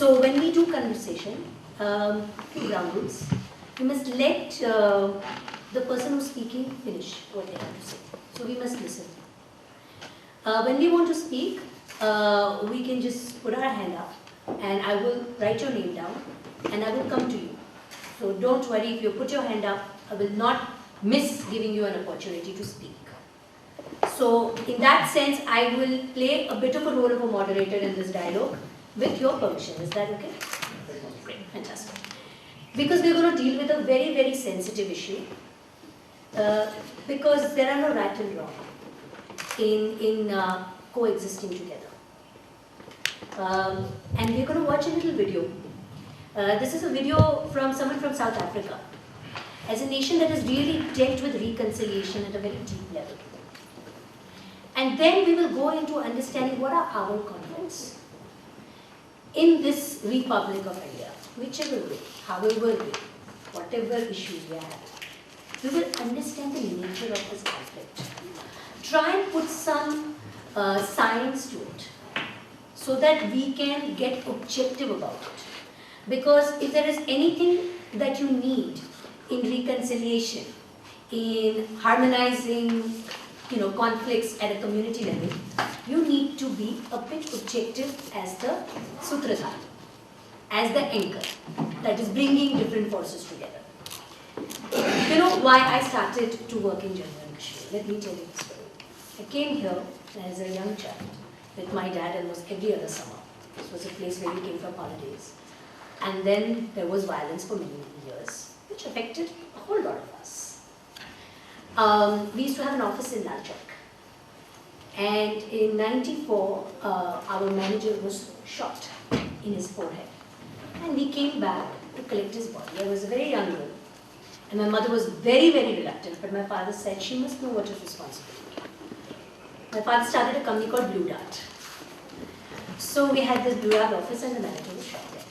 So when we do conversation, ground rules, we must let the person who's speaking finish what they have to say. So we must listen. When we want to speak, we can just put our hand up and I will write your name down and I will come to you. So don't worry, if you put your hand up, I will not miss giving you an opportunity to speak. So in that sense, I will play a bit of a role of a moderator in this dialogue with your permission. Is that okay? Great, fantastic. Because we're going to deal with a very, very sensitive issue. Because there are no right and wrong in coexisting together. And we're going to watch a little video. This is a video from someone from South Africa, as a nation that has really dealt with reconciliation at a very deep level. And then we will go into understanding what are our conflicts in this Republic of India, whichever way, however way, whatever issues we have. We will understand the nature of this conflict. Try and put some science to it so that we can get objective about it. Because if there is anything that you need in reconciliation, in harmonizing conflicts at a community level, you need to be a bit objective as the sutradhar, as the anchor that is bringing different forces together. You know why I started to work in Jani initially? Let me tell you the story. I came here as a young child with my dad almost every other summer. This was a place where we came for holidays. And then there was violence for many, many years, which affected a whole lot of us. We used to have an office in Lal Chowk. And in '94, our manager was shot in his forehead. And we came back to collect his body. I was a very young girl. And my mother was very, very reluctant, but my father said she must know what is responsibility. My father started a company called Blue Dart. So we had this Blue Dart office and the manager was shot there.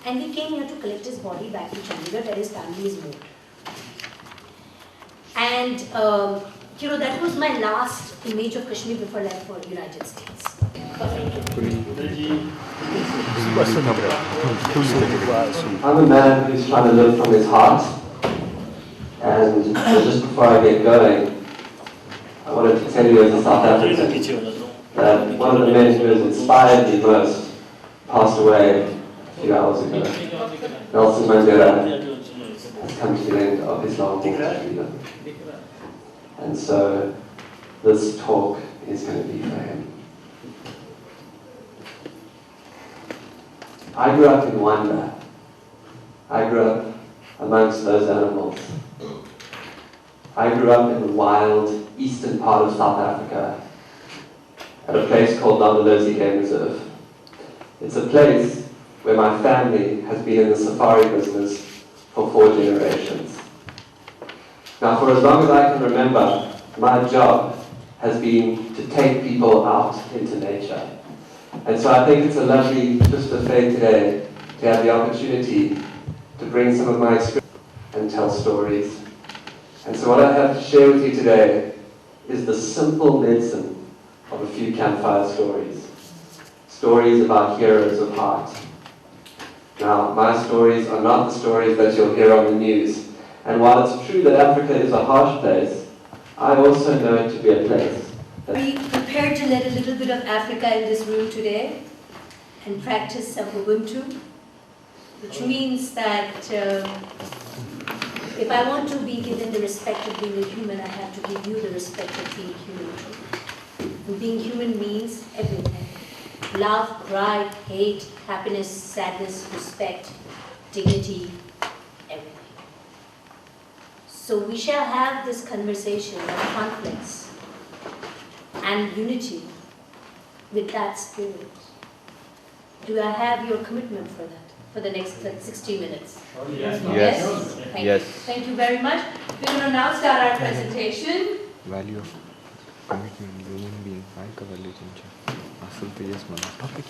And we came here to collect his body back to Chandigarh where his family is moved. And that was my last image of Kashmir before I left for the United States. I'm a man who's trying to live from his heart, and just before I get going, I wanted to tell you as a South African that one of the men who has inspired me most passed away a few hours ago. Nelson Mandela has come to the end of his long walk to freedom. And so this talk is going to be for him. I grew up in Wanda. I grew up amongst those animals. I grew up in the wild eastern part of South Africa at a place called Londolozi Game Reserve. It's a place where my family has been in the safari business for 4 generations. Now, for as long as I can remember, my job has been to take people out into nature. And so I think it's a lovely twist of fate today to have the opportunity to bring some of my experience and tell stories. And so what I have to share with you today is the simple medicine of a few campfire stories. Stories about heroes of heart. Now, my stories are not the stories that you'll hear on the news. And while it's true that Africa is a harsh place, I also know it to be a place. Are you prepared to let a little bit of Africa in this room today and practice some Ubuntu? Which means that if I want to be given the respect of being a human, I have to give you the respect of being human too. And being human means everything. Love, pride, hate, happiness, sadness, respect, dignity, everything. So we shall have this conversation of conflicts and unity with that spirit. Do I have your commitment for that, for the next 60 minutes? Yes. Yes? Thank Yes. you. Thank you very much. We're going to now start our presentation. Value of commitment, human being, Michael relationship. Asal pages mana topic.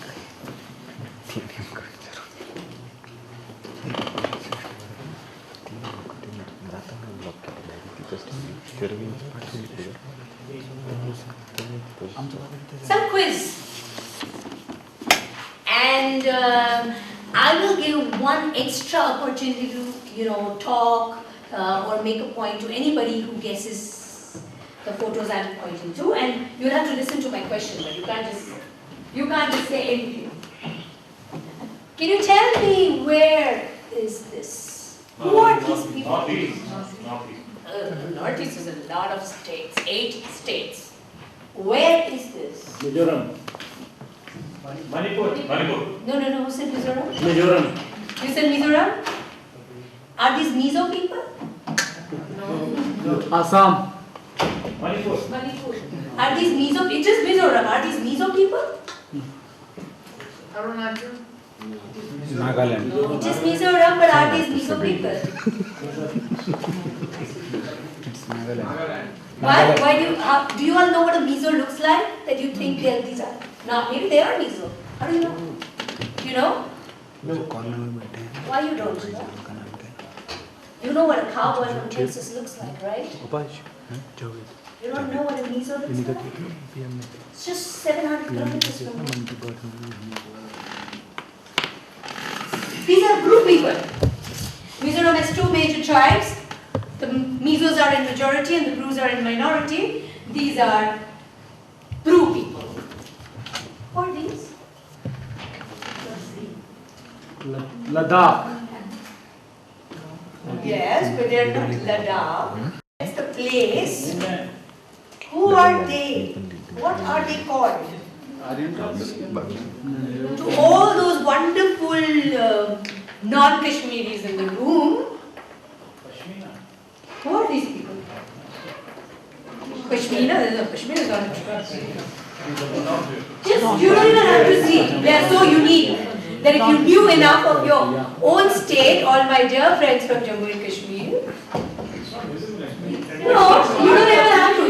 Some quiz. And and I will give one extra opportunity to, talk or make a point to anybody who guesses the photos I'm pointing to, and you'll have to listen to my question, but you can't just say anything. Can you tell me where is this? Who are these people? Northeast. Northeast is a lot of states, 8 states. Where is this? Mizoram. Manipur. No, who said Mizoram? Mizoram. You said Mizoram? Are these Mizo people? No. Assam. Manipur. Are these Mizo? It is Mizoram. Are these Mizo people? Nagaland. It is Mizoram, but are these Mizo people? It's Nagaland. Why do you all know what a Mizo looks like? That you think these are not? Maybe they are Mizo. How do you know? You know? Why you don't know? You know what a cowboy from Texas looks like, right? You don't know what a Mizo looks like? It's just 700 kilometers from here. These are Bru people. Mizoram has 2 major tribes. The Mizos are in majority and the Brus are in minority. These are Bru people. Who are these? Ladakh. Yes, but they are not Ladakh. That's the place. Who are they? What are they called? To all those wonderful non-Kashmiris in the room, who are these people? Pashmina? No, Pashmina is not. Just, you don't even have to see. They are so unique that if you knew enough of your own state, all my dear friends from Jammu and Kashmir, no, you don't even have to.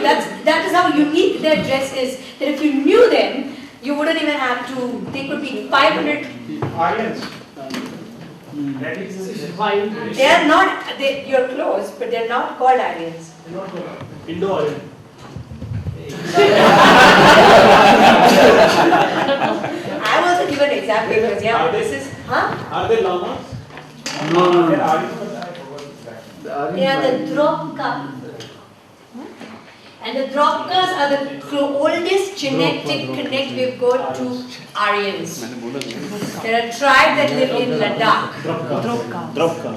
That is how unique their dress is. That if you knew them, you wouldn't even have to. They could be 500. Aryans. They are not. You're close, but they're not called Aryans. Indo-Aryan. I was also given example because this is. Are they Lamas? No. They are the Dropka. And the Dropkas are the oldest genetic connect we've got to Aryans. They're a tribe that live in Ladakh. Dropka.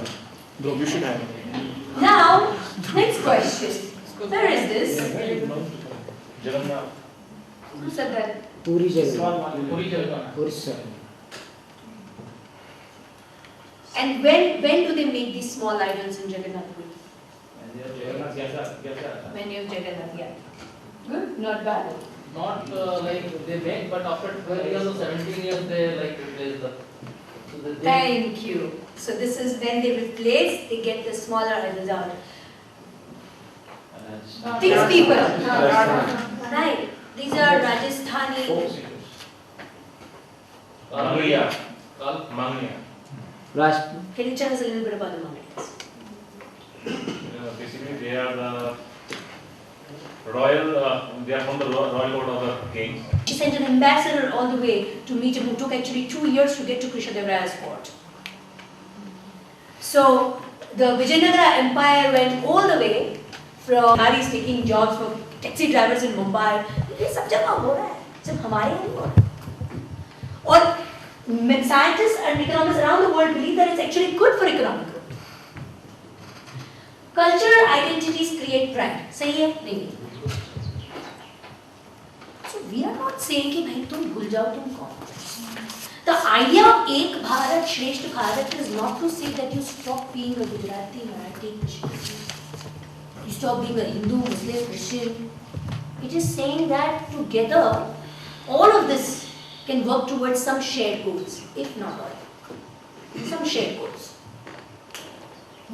You should have. Now, next question. Where is this? Who said that? Puri Jagannath. And when do they make these small idols in Jagannath Puri? When you have Jagannath, yeah. Good, not bad. Not like they make, but after 12 years or 17 years they like replace them. So Thank you. So this is when they replace, they get the smaller idols out. These people, right? These are Rajasthani. Manglia. Can you tell us a little bit about the Manglis? Basically, they are the royal. They are from the royal court of the kings. She sent an ambassador all the way to meet him, who took actually 2 years to get to Krishnadevaraya's court. So the Vijayanagara Empire went all the way from Haris taking jobs for taxi drivers in Mumbai. ये सब जगह हो रहा है, सिर्फ हमारे यहाँ नहीं हो रहा है. और scientists and economists around the world believe that it's actually good for economic growth. Cultural identities create pride. सही है? नहीं. So we are not saying कि भाई तुम भूल जाओ तुम कौन. The idea of Ek Bharat, Shresth Bharat is not to say that you stop being a Gujarati, Marathi, you stop being a Hindu, Muslim, Christian. It is saying that together, all of this can work towards some shared goals, if not all. Some shared goals.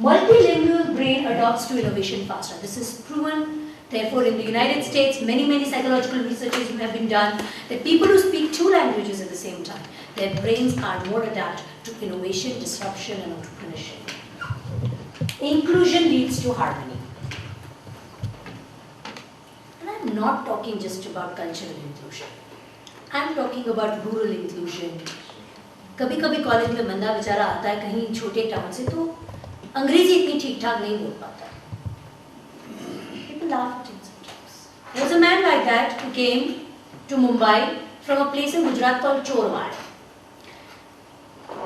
Multilingual brain adopts to innovation faster. This is proven. Therefore, in the United States, many psychological researches have been done that people who speak 2 languages at the same time, their brains are more adapted to innovation, disruption, and entrepreneurship. Inclusion leads to harmony. And I'm not talking just about cultural inclusion. I'm talking about rural inclusion, कभी कभी college में बंदा बेचारा आता है कहीं छोटे town से तो अंग्रेजी इतनी ठीक ठाक नहीं बोल पाता. People laugh at him sometimes. There was a man like that who came to Mumbai from a place in Gujarat called Chorwad.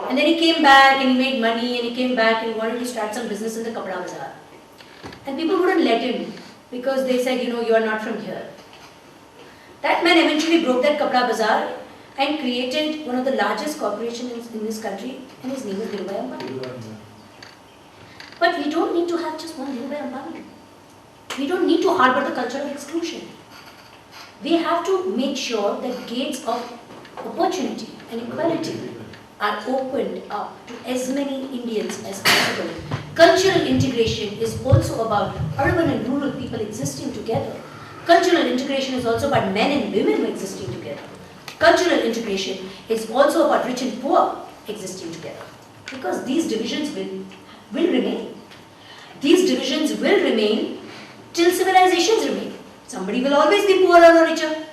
And then he came back and he made money and he came back and he wanted to start some business in the Kapda Bazaar. And people wouldn't let him because they said, you know, you are not from here. That man eventually broke that Kapda Bazaar and created one of the largest corporations in this country, and his name is Dhirubhai Ambani. But we don't need to have just one Dhirubhai Ambani. We don't need to harbor the culture of exclusion. We have to make sure that gates of opportunity and equality are opened up to as many Indians as possible. Cultural integration is also about urban and rural people existing together. Cultural integration is also about men and women existing together. Cultural integration is also about rich and poor existing together. Because these divisions will remain. These divisions will remain till civilizations remain. Somebody will always be poorer or richer.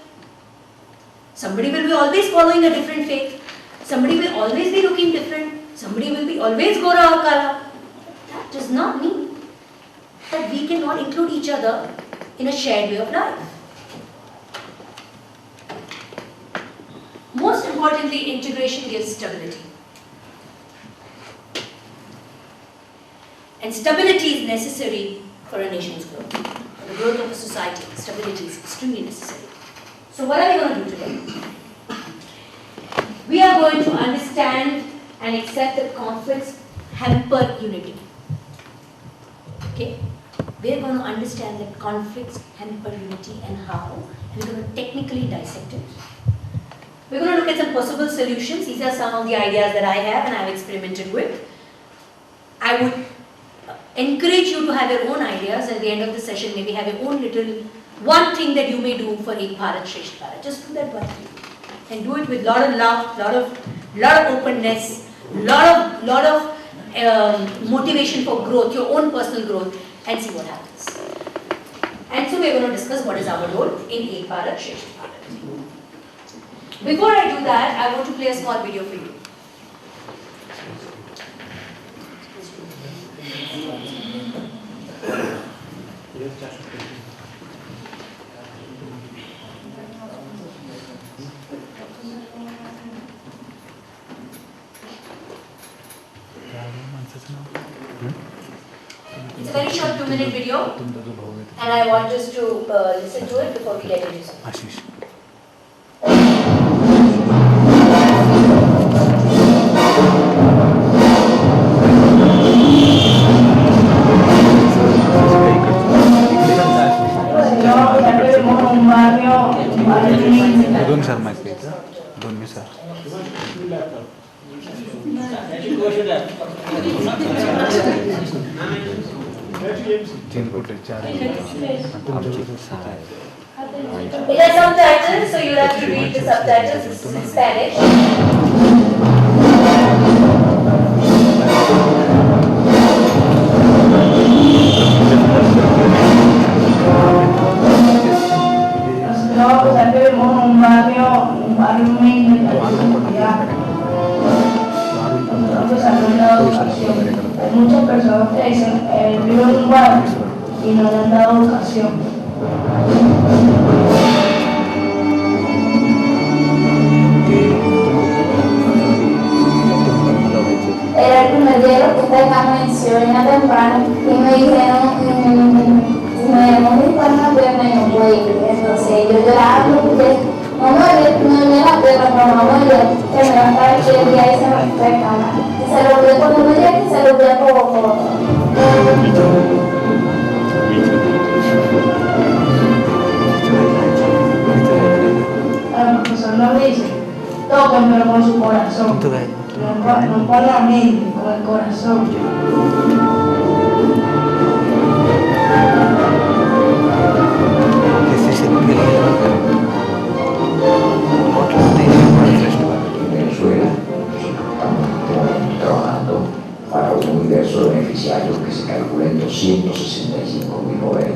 Somebody will be always following a different faith. Somebody will always be looking different. Somebody will be always Gora or Kala. That does not mean that we cannot include each other in a shared way of life. Most importantly, integration gives stability. And stability is necessary for a nation's growth. For the growth of a society, stability is extremely necessary. So what are we going to do today? We are going to understand and accept that conflicts hamper unity. Okay? We are going to understand that conflicts hamper unity and how, and we're going to technically dissect it. We're going to look at some possible solutions. These are some of the ideas that I have and I've experimented with. I would encourage you to have your own ideas at the end of the session, maybe have your own little one thing that you may do for Ek Bharat, Shresth Bharat. Just do that one thing. And do it with lot of love, lot of openness, lot of motivation for growth, your own personal growth, and see what happens. And so we're going to discuss what is our role in Ek Bharat, Shresth Bharat. Before I do that, I want to play a small video for you. It's a very short 2-minute video, and I want us to listen to it before we get into it. दोन sir माहिती आहे का दोन मी sir तीन कुठे चार It has subtitles, so you'll have to read the subtitles. This is in Spanish. Nosotros vivimos en un barrio humilde, nosotros hemos dado educación. Hay muchas personas que dicen, vivo en un barrio y no le han dado educación. Era el primer día de la fiesta de convención temprano y me dijeron, me llamó mi pana pierna y no pude ir. Entonces yo lloraba porque no me la pierna, pero no me dio, que me va a estar aquí el día y se me fue cama. Se lo olvidé cuando me llegué y se lo olvidé poco. El profesor nos dice, toquen pero con su corazón. No con la mente, con el corazón. Venezuela, estamos trabajando para un universo de beneficiarios que se calcula en 265.000 jóvenes,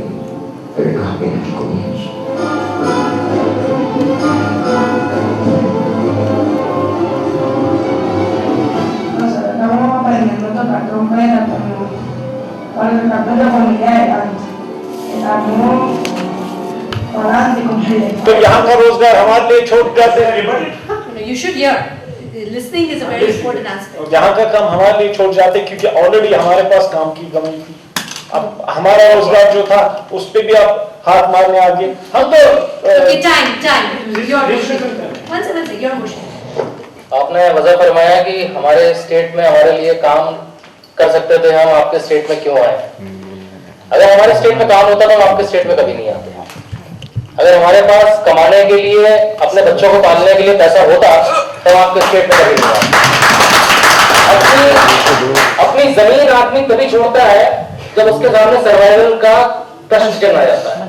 pero esto es apenas el comienzo. la trompeta con el capello familiare तो यहाँ का रोजगार हमारे लिए छूट जाते हैं। You should hear. Listening is a very important aspect. यहाँ का काम हमारे लिए छूट जाते क्योंकि ऑलरेडी हमारे पास काम की कमी थी। अब हमारा रोजगार जो था उस पे भी आप हाथ मारने आ गए। हम तो Okay, time. Your motion. One second, your motion. आपने वजह फरमाया कि हमारे स्टेट में हमारे लिए काम कर सकते थे, हम आपके स्टेट में क्यों आए? अगर हमारे स्टेट में काम होता तो हम आपके स्टेट में कभी नहीं आते। अगर हमारे पास कमाने के लिए, अपने बच्चों को पालने के लिए पैसा होता तो हम आपके स्टेट में कभी नहीं आते। अपनी जमीन आदमी तभी छोड़ता है जब उसके सामने सर्वाइवल का प्रश्न चलना जाता है।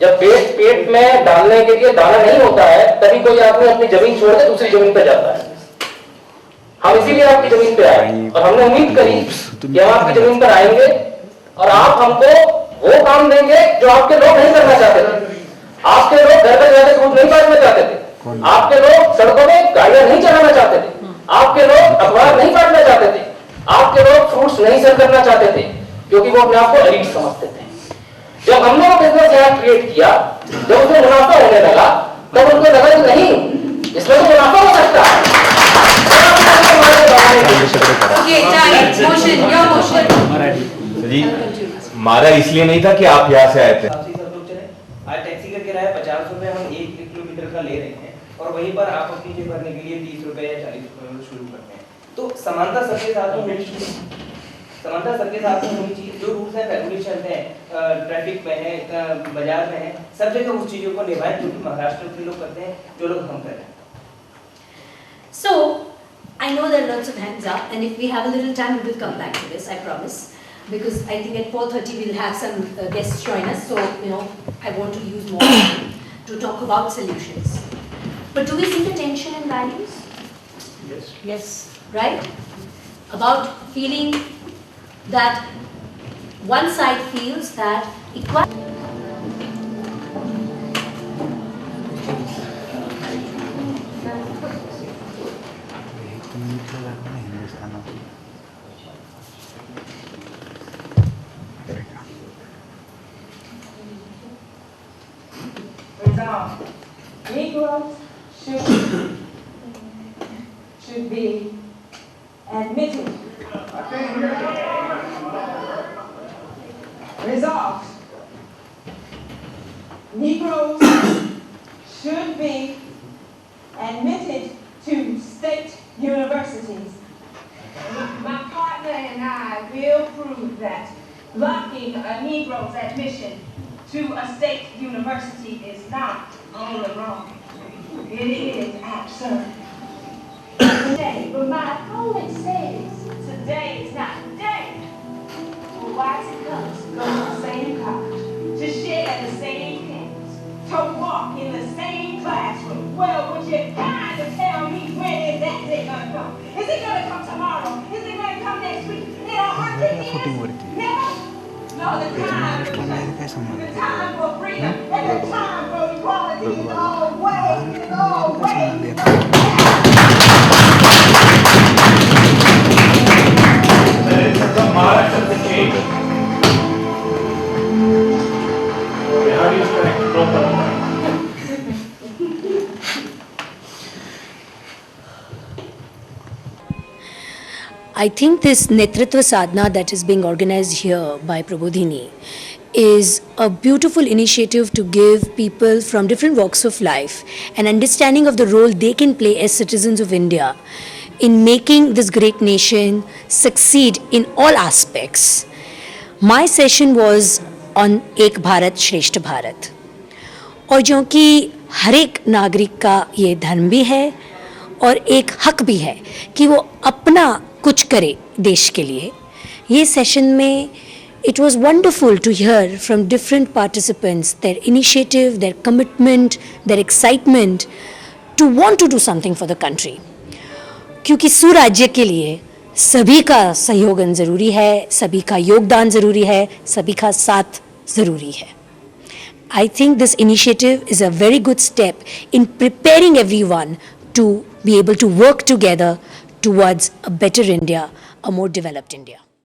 जब पेट में डालने के लिए दाना नहीं होता है तभी कोई आदमी अपनी जमीन छोड़ के दूसरी जमीन पे जाता है। हम इसीलिए आपकी जमीन पे आए और हमने उम्मीद करी कि हम आपकी जमीन पर आएंगे और आप हमको वो काम देंगे जो आपके लोग नहीं करना चाहते थे। आपके लोग घर पे जाकर दूध नहीं बांटना चाहते थे, आपके लोग सड़कों में गाड़ियां नहीं चलाना चाहते थे, आपके लोग अखबार नहीं बांटना चाहते थे, आपके लोग फ्रूट्स नहीं सेल करना चाहते थे क्योंकि वो अपने आप को एलीट समझते थे। जब हमने वो बिजनेस यहाँ क्रिएट किया, जब उसमें मुनाफा होने लगा, तब उनको लगा कि नहीं, इसमें तो मुनाफा हो सकता है। Okay, time. Motion. Your motion. जी मारा इसलिए नहीं था कि आप यहाँ से आए थे। आज टैक्सी का किराया 50 रुपए हम 1 किलोमीटर का ले रहे हैं और वहीं पर आप अपनी जेब भरने के लिए 30 रुपए या 40 रुपए शुरू करते हैं। तो समानता सबके साथ में होनी चाहिए, समानता सबके साथ में होनी चाहिए। जो रूल्स हैं रेगुलेशन है, ट्रैफिक में है, बाजार में है, सब जगह उस चीजों को निभाएं जो कि महाराष्ट्र के लोग करते हैं, जो लोग हम कर रहे हैं। So, I know there are lots of hands up, and if we have a little time, we will come back to this, I promise. Because I think at 4:30 we'll have some guests join us, so I want to use more time to talk about solutions. But do we see the tension in values? Yes. Yes. Right? About feeling that one side feels that equality. Negroes should be admitted. Resolved. Negroes should be admitted to state universities. My partner and I will prove that blocking a Negro's admission to a state university is not only wrong, it is absurd. Today, but my opponent says today is not the day for whites and colors to go to the same college, to share the same campus, to walk in the same classroom. Well, would you kind of tell me when is that day going to come? Is it going to come tomorrow? Is it going to come next week? In a heartbeat? Never? No, the time for freedom and the time for equality is always. There is a march of the change. How do you correct proper? I think this Netritva Sadhana that is being organized here by Prabodhini is a beautiful initiative to give people from different walks of life an understanding of the role they can play as citizens of India in making this great nation succeed in all aspects. My session was on Ek Bharat, Shresth Bharat. और जो कि हर एक नागरिक का ये धर्म भी है और एक हक भी है कि वो अपना कुछ करे देश के लिए। ये सेशन में it was wonderful to hear from different participants their initiative, their commitment, their excitement to want to do something for the country. क्योंकि सुराज्य के लिए सभी का सहयोग ज़रूरी है, सभी का योगदान ज़रूरी है, सभी का साथ ज़रूरी है. I think this initiative is a very good step in preparing everyone to be able to work together towards a better India, a more developed India.